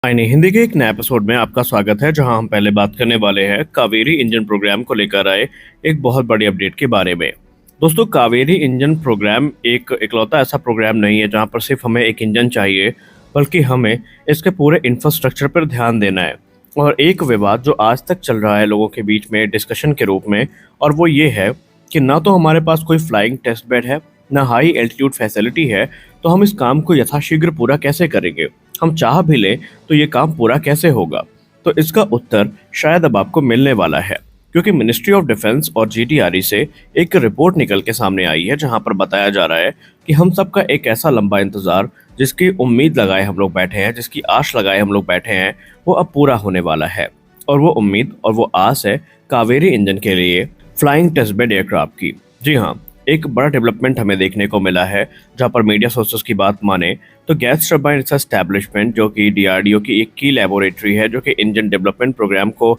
आईने हिंदी के एक नए एपिसोड में आपका स्वागत है, जहां हम पहले बात करने वाले हैं कावेरी इंजन प्रोग्राम को लेकर आए एक बहुत बड़ी अपडेट के बारे में। दोस्तों, कावेरी इंजन प्रोग्राम एक इकलौता ऐसा प्रोग्राम नहीं है जहां पर सिर्फ हमें एक इंजन चाहिए, बल्कि हमें इसके पूरे इंफ्रास्ट्रक्चर पर ध्यान देना है। और एक विवाद जो आज तक चल रहा है लोगों के बीच में डिस्कशन के रूप में, और वो ये है कि ना तो हमारे पास कोई फ्लाइंग टेस्ट बेड है, ना हाई एल्टीट्यूड फैसिलिटी है, तो हम इस काम को यथाशीघ्र पूरा कैसे करेंगे? हम चाह भी लें तो ये काम पूरा कैसे होगा? तो इसका उत्तर शायद अब आपको मिलने वाला है, क्योंकि मिनिस्ट्री ऑफ डिफेंस और जीटीआरई से एक रिपोर्ट निकल के सामने आई है, जहां पर बताया जा रहा है कि हम सबका एक ऐसा लंबा इंतजार, जिसकी उम्मीद लगाए हम लोग बैठे हैं, जिसकी आश लगाए हम लोग बैठे हैं, वो अब पूरा होने वाला है। और वो उम्मीद और वो आस है कावेरी इंजन के लिए फ्लाइंग टेस्ट बेड एयरक्राफ्ट की। जी हाँ, एक बड़ा डेवलपमेंट हमें देखने को मिला है, जहां पर मीडिया सोर्सेस की बात माने तो गैस टरबाइन रिसर्च एस्टैब्लिशमेंट, जो कि डीआरडीओ की एक की लैबोरेटरी है, जो कि इंजन डेवलपमेंट प्रोग्राम को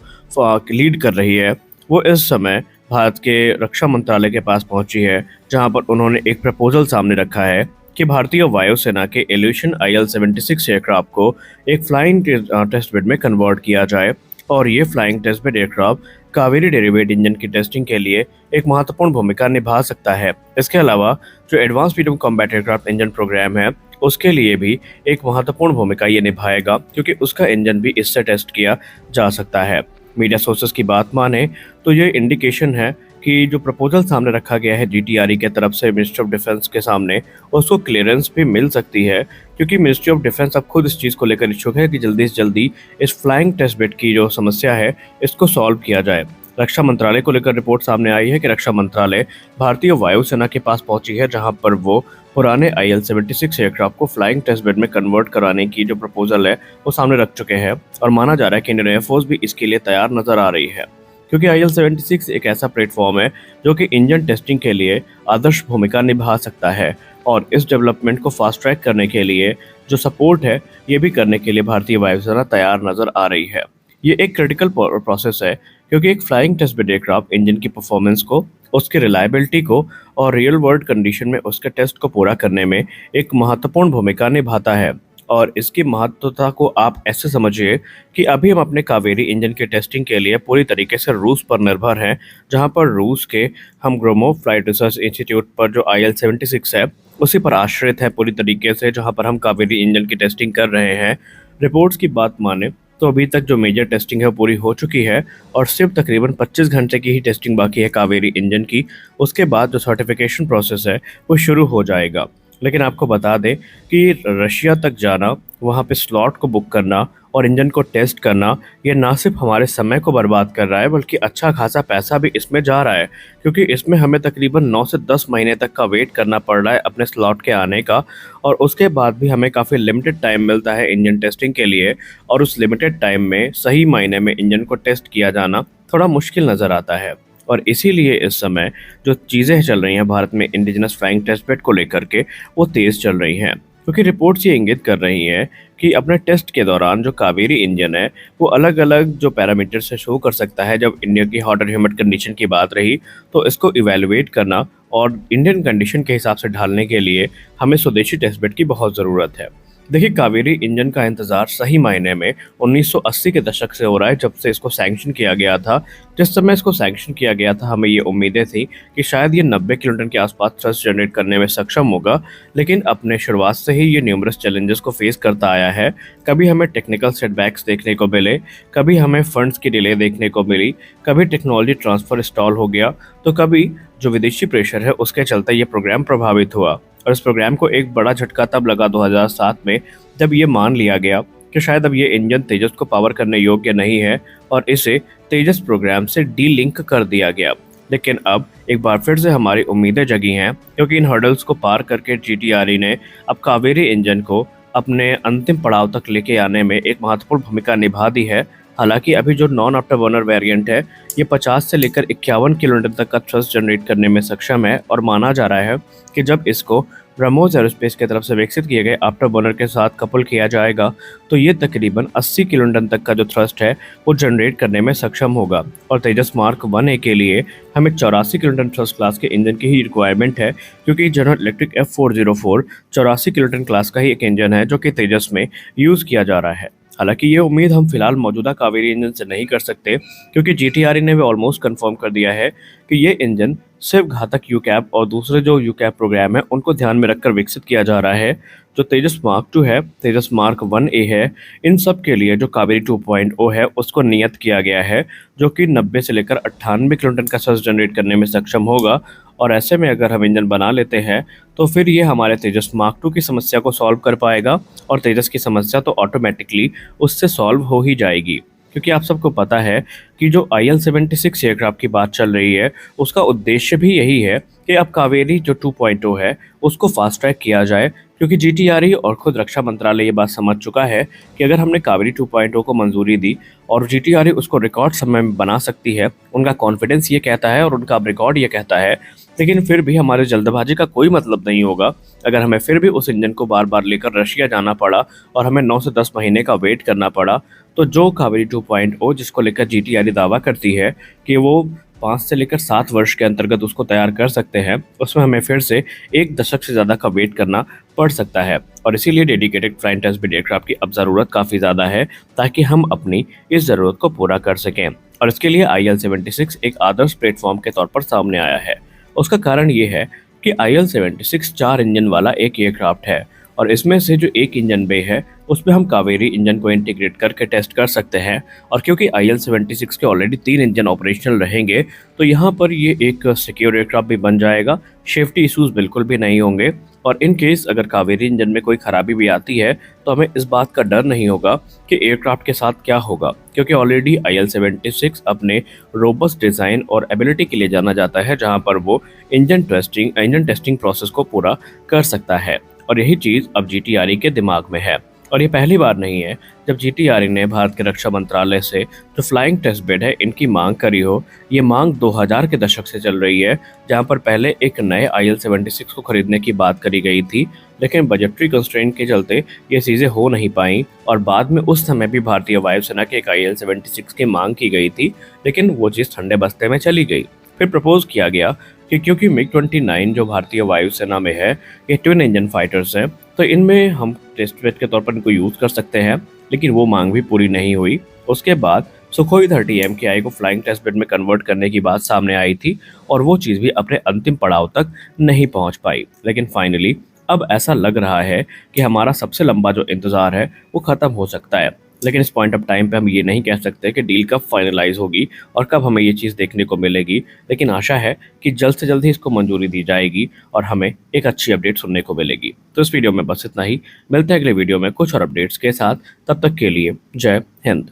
लीड कर रही है, वो इस समय भारत के रक्षा मंत्रालय के पास पहुंची है, जहां पर उन्होंने एक प्रपोजल सामने रखा है कि भारतीय वायुसेना के इल्यूशन IL-76 एयरक्राफ्ट को एक फ्लाइंग टेस्ट बेड में कन्वर्ट किया जाए। और ये flying test bed aircraft Kaveri derivative engine की टेस्टिंग के लिए एक महत्वपूर्ण भूमिका निभा सकता है। इसके अलावा जो advance medium combat aircraft engine programme है, उसके लिए भी एक महत्वपूर्ण भूमिका ये निभाएगा, क्योंकि उसका इंजन भी इससे टेस्ट किया जा सकता है। मीडिया सोर्सेस की बात माने तो ये इंडिकेशन है कि जो प्रपोजल सामने रखा गया है जीटीआरई के तरफ से मिनिस्ट्री ऑफ डिफेंस के सामने, उसको क्लियरेंस भी मिल सकती है, क्योंकि मिनिस्ट्री ऑफ डिफेंस अब खुद इस चीज़ को लेकर इच्छुक है कि जल्दी से जल्दी इस फ्लाइंग टेस्ट बेड की जो समस्या है, इसको सॉल्व किया जाए। रक्षा मंत्रालय को लेकर रिपोर्ट सामने आई है कि रक्षा मंत्रालय भारतीय वायुसेना के पास पहुंची है, जहां पर वो पुराने IL-76 एयरक्राफ्ट को फ्लाइंग टेस्ट बेड में कन्वर्ट कराने की जो प्रपोजल है, वो सामने रख चुके हैं। और माना जा रहा है कि इंडियन एयरफोर्स भी इसके लिए तैयार नजर आ रही है, क्योंकि IL-76 एक ऐसा प्लेटफॉर्म है जो कि इंजन टेस्टिंग के लिए आदर्श भूमिका निभा सकता है। और इस डेवलपमेंट को फास्ट ट्रैक करने के लिए जो सपोर्ट है, ये भी करने के लिए भारतीय वायुसेना तैयार नजर आ रही है। ये एक क्रिटिकल प्रोसेस है, क्योंकि एक flying test bed aircraft engine की परफॉर्मेंस को, उसकी रिलायबिलिटी को और रियल वर्ल्ड कंडीशन में उसके टेस्ट को पूरा करने में एक महत्वपूर्ण भूमिका निभाता है। और इसकी महत्वता को आप ऐसे समझिए कि अभी हम अपने कावेरी इंजन की टेस्टिंग के लिए पूरी तरीके से रूस पर निर्भर हैं, जहां पर रूस के हम ग्रोमोव फ्लाइट रिसर्च इंस्टीट्यूट पर जो IL-76 है, उसी पर आश्रित है पूरी तरीके से, जहां पर हम कावेरी इंजन की टेस्टिंग कर रहे हैं। रिपोर्ट्स की बात माने तो अभी तक जो मेजर टेस्टिंग है वो पूरी हो चुकी है, और सिर्फ तकरीबन 25 घंटे की ही टेस्टिंग बाकी है कावेरी इंजन की। उसके बाद जो सर्टिफिकेशन प्रोसेस है वो शुरू हो जाएगा। लेकिन आपको बता दें कि रशिया तक जाना, वहाँ पे स्लॉट को बुक करना और इंजन को टेस्ट करना, ये ना सिर्फ हमारे समय को बर्बाद कर रहा है, बल्कि अच्छा खासा पैसा भी इसमें जा रहा है, क्योंकि इसमें हमें तकरीबन 9 से 10 महीने तक का वेट करना पड़ रहा है अपने स्लॉट के आने का। और उसके बाद भी हमें काफ़ी लिमिटेड टाइम मिलता है इंजन टेस्टिंग के लिए, और उस लिमिटेड टाइम में सही मायने में इंजन को टेस्ट किया जाना थोड़ा मुश्किल नज़र आता है। और इसीलिए इस समय जो चीज़ें चल रही हैं भारत में इंडिजिनस फ्लाइंग टेस्ट बेड को लेकर के, वो तेज़ चल रही हैं, क्योंकि रिपोर्ट्स ये इंगित कर रही हैं कि अपने टेस्ट के दौरान जो कावेरी इंजन है, वो अलग अलग जो पैरामीटर से शो कर सकता है। जब इंडिया की हॉट और ह्यूमिड कंडीशन की बात रही, तो इसको इवेलुएट करना और इंडियन कंडीशन के हिसाब से ढालने के लिए हमें स्वदेशी टेस्ट बेड की बहुत ज़रूरत है। देखिए, कावेरी इंजन का इंतज़ार सही मायने में 1980 के दशक से हो रहा है, जब से इसको सैंक्शन किया गया था। जिस समय इसको सैंक्शन किया गया था, हमें ये उम्मीदें थी कि शायद ये 90 किलोन्यूटन के आसपास थ्रस्ट जनरेट करने में सक्षम होगा, लेकिन अपने शुरुआत से ही ये न्यूमरस चैलेंजेस को फेस करता आया है। कभी हमें टेक्निकल सेटबैक्स देखने को मिले, कभी हमें फंड्स की डिले देखने को मिली, कभी टेक्नोलॉजी ट्रांसफ़र स्टॉल हो गया, तो कभी जो विदेशी प्रेशर है उसके चलते ये प्रोग्राम प्रभावित हुआ। और इस प्रोग्राम को एक बड़ा झटका तब लगा 2007 में, जब ये मान लिया गया कि शायद अब ये इंजन तेजस को पावर करने योग्य नहीं है, और इसे तेजस प्रोग्राम से डी लिंक कर दिया गया। लेकिन अब एक बार फिर से हमारी उम्मीदें जगी हैं, क्योंकि इन हर्डल्स को पार करके जीटीआरई ने अब कावेरी इंजन को अपने अंतिम पड़ाव तक लेके आने में एक महत्वपूर्ण भूमिका निभा दी है। हालांकि अभी जो नॉन आफ्टर बर्नर वेरिएंट है, ये 50 से लेकर 51 किलोमीटर तक का थ्रस्ट जनरेट करने में सक्षम है, और माना जा रहा है कि जब इसको ब्रह्मोस एरोस्पेस की तरफ से विकसित किए गए आफ्टर बर्नर के साथ कपल किया जाएगा, तो ये तकरीबन 80 किलोन्यूटन तक का जो थ्रस्ट है वो जनरेट करने में सक्षम होगा। और तेजस मार्क 1A के लिए हमें 84 किलोन्यूटन थ्रस्ट क्लास के इंजन की ही रिक्वायरमेंट है, क्योंकि general electric F404 84 kilonewton class का ही एक इंजन है जो कि तेजस में यूज़ किया जा रहा है। हालांकि ये उम्मीद हम फिलहाल मौजूदा कावेरी इंजन से नहीं कर सकते, क्योंकि जीटीआरई ने भी ऑलमोस्ट कंफर्म कर दिया है कि ये इंजन सिर्फ घातक यूकैप और दूसरे जो यूकैप प्रोग्राम है उनको ध्यान में रखकर विकसित किया जा रहा है। जो तेजस मार्क 2 है, तेजस मार्क 1A है, इन सब के लिए जो कावेरी 2.0 है उसको नियत किया गया है, जो कि 90 से लेकर 98 किलोटन का थ्रस्ट जनरेट करने में सक्षम होगा। और ऐसे में अगर हम इंजन बना लेते हैं तो फिर ये हमारे तेजस मार्क 2 की समस्या को सॉल्व कर पाएगा, और तेजस की समस्या तो ऑटोमेटिकली उससे सॉल्व हो ही जाएगी। क्योंकि आप सबको पता है कि जो IL-76 एयरक्राफ्ट की बात चल रही है उसका उद्देश्य भी यही है कि अब कावेरी जो 2.0 है उसको फास्ट ट्रैक किया जाए, क्योंकि जीटीआरई और खुद रक्षा मंत्रालय ये बात समझ चुका है कि अगर हमने कावेरी 2.0 को मंजूरी दी और जीटीआरई उसको रिकॉर्ड समय में बना सकती है, उनका कॉन्फिडेंस ये कहता है और उनका रिकॉर्ड ये कहता है, लेकिन फिर भी हमारे जल्दबाजी का कोई मतलब नहीं होगा अगर हमें फिर भी उस इंजन को बार बार लेकर रशिया जाना पड़ा और हमें 9 से 10 महीने का वेट करना पड़ा। तो जो कावेरी 2.0 जिसको लेकर जीटीआरई दावा करती है कि वो 5 से लेकर 7 वर्ष के अंतर्गत उसको तैयार कर सकते हैं, उसमें हमें फिर से 1 दशक से ज़्यादा का वेट करना पड़ सकता है। और इसीलिए dedicated flight test bed aircraft की अब ज़रूरत काफ़ी ज़्यादा है, ताकि हम अपनी इस ज़रूरत को पूरा कर सकें। और इसके लिए IL-76 एक आदर्श प्लेटफॉर्म के तौर पर सामने आया है। उसका कारण ये है कि IL-76 4 इंजन वाला एक एयरक्राफ्ट है, और इसमें से जो एक इंजन बे है उसमें हम कावेरी इंजन को इंटीग्रेट करके टेस्ट कर सकते हैं। और क्योंकि IL-76 के ऑलरेडी 3 इंजन ऑपरेशनल रहेंगे, तो यहाँ पर ये एक सिक्योर एयरक्राफ्ट भी बन जाएगा, सेफ्टी इश्यूज बिल्कुल भी नहीं होंगे। और इन केस अगर कावेरी इंजन में कोई खराबी भी आती है तो हमें इस बात का डर नहीं होगा कि एयरक्राफ्ट के साथ क्या होगा, क्योंकि ऑलरेडी IL-76 अपने रोबस्ट डिज़ाइन और एबिलिटी के लिए जाना जाता है, जहाँ पर वो इंजन टेस्टिंग प्रोसेस को पूरा कर सकता है। और यही चीज़ अब जीटीआरई के दिमाग में है। और ये पहली बार नहीं है जब जीटीआरई ने भारत के रक्षा मंत्रालय से जो फ्लाइंग टेस्ट बेड है इनकी मांग करी हो। ये मांग 2000 के दशक से चल रही है, जहां पर पहले एक नए IL-76 को खरीदने की बात करी गई थी, लेकिन बजटरी कंस्ट्रेंट के चलते ये चीज़ें हो नहीं पाई। और बाद में उस समय भी भारतीय वायुसेना के एक IL-76 की मांग की गई थी, लेकिन वो चीज़ ठंडे बस्ते में चली गई। फिर प्रपोज किया गया कि क्योंकि MiG-29 जो भारतीय वायुसेना में है ये ट्विन इंजन फाइटर्स हैं, तो इनमें हम टेस्ट बेड के तौर पर इनको यूज़ कर सकते हैं, लेकिन वो मांग भी पूरी नहीं हुई। उसके बाद सुखोई 30 MKI को फ्लाइंग टेस्ट बेड में कन्वर्ट करने की बात सामने आई थी, और वो चीज़ भी अपने अंतिम पड़ाव तक नहीं पहुंच पाई। लेकिन फाइनली अब ऐसा लग रहा है कि हमारा सबसे लंबा जो इंतज़ार है वो ख़त्म हो सकता है। लेकिन इस पॉइंट ऑफ टाइम पे हम ये नहीं कह सकते कि डील कब फाइनलाइज होगी और कब हमें ये चीज़ देखने को मिलेगी, लेकिन आशा है कि जल्द से जल्द ही इसको मंजूरी दी जाएगी और हमें एक अच्छी अपडेट सुनने को मिलेगी। तो इस वीडियो में बस इतना ही, मिलते हैं अगले वीडियो में कुछ और अपडेट्स के साथ। तब तक के लिए जय हिंद।